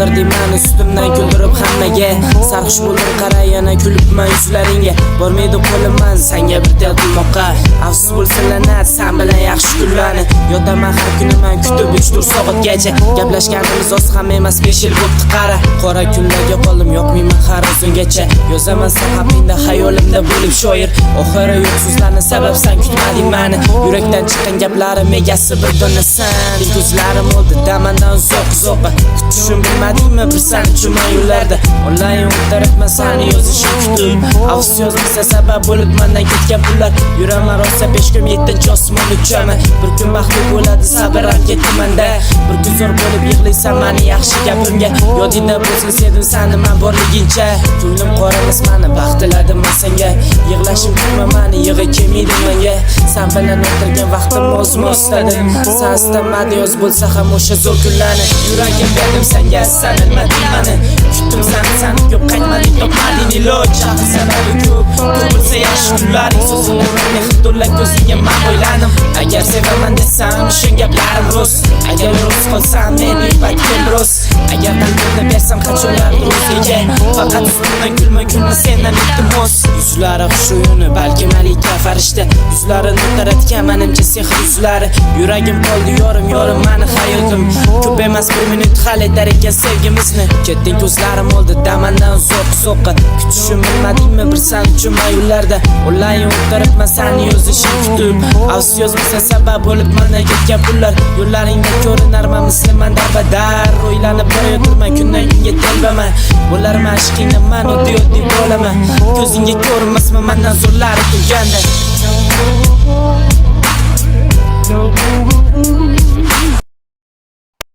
Yog'dirding meni ustimdan kuldirib hammaga. Sarxush bo'ldim qara yana kulibman yuzlaringga. Bormaydi qo'limdan senga bir tel qilmoqqa. Afsus bo'lsin lanat sen bilan yaxshi kunlarni. Yotaman har kuni men kutib 3-4 soatgacha. Gaplashganimiz oz ham emas 5 yil bo'pti qara. Qora kunlarga qoldim yo'qmayman har o'zinggacha. Yozaman sahafingda xayolimda bo'lib shoir. Oxiri yo'q so'zlarni sabab sen kutmading meni. Yurakdan chiqqan gaplarim egasi bir dona sen. Ko'zlarim oldi damandan uzoq. Kutishim bilmadingmi bir sen uchun yo'llarda. Onlayn o'tiribman seni yozishim kutib. Afsus yozmasa sabab bo'lib mendan ketgan pullar. Yuraman rosa 5 kun 7-chi osmon uchaman. Bir kun baxtli bo'ladi sabr ham ketdi menda. Bir kun zo'r bo'lib yig'laysan meni yaxshi gapimga. Yodingda bo'lsin sevdim seni men borligincha. Ko'nglim qoramas meni baxtladim men senga. Yig'lashim kutma meni yig'i kelmaydi menga. Sen bilan o'tirgan vaqtim o'zmostadi. Sen istamadi yoz bo'lsa ham o'sha zo'r kunlarni. Yuragim berdim senga sen bilmading meni. Kutdim seni ko'p qaytmading topmading iloj. Sababi ko'p bo'lsa yaxshi kunlaring so'zini mehr to'la ko'zingga men o'yladim. Agar sevaman desam shun gaplarim rost. Agar rost qolsam meni yupatgan rost. Agar qalbimni bersam qachonlar ro'ziga. Faqat ustimdan kulma sendan iltimos. Yuzlari xushuyuni balki malika farishta. Yuzlarini taratgan menimcha sehr yuzlari. Yuragim qoldi yorim meni hayotim. Ko'p emas 1 minut hal etar ekan sevgimizni. Ketding ko'zlarim oldi damandan uzoq. Kutishim bilmadingmi bir sen uchun yo'llarda. Onlayn o'tiribman seni yozishim kutib. Afsus yozmasa sabab bo'lib mendan ketgan pullar. Yo'llaringda ko'rinarman misli men darbadar. O'ylanib borayotirman kundan kunga telbaman. Bo'larmi aşkingni men oddiy bo'laman. Ko'zingga ko'rinmasmi mendan zo'rlari kulganda.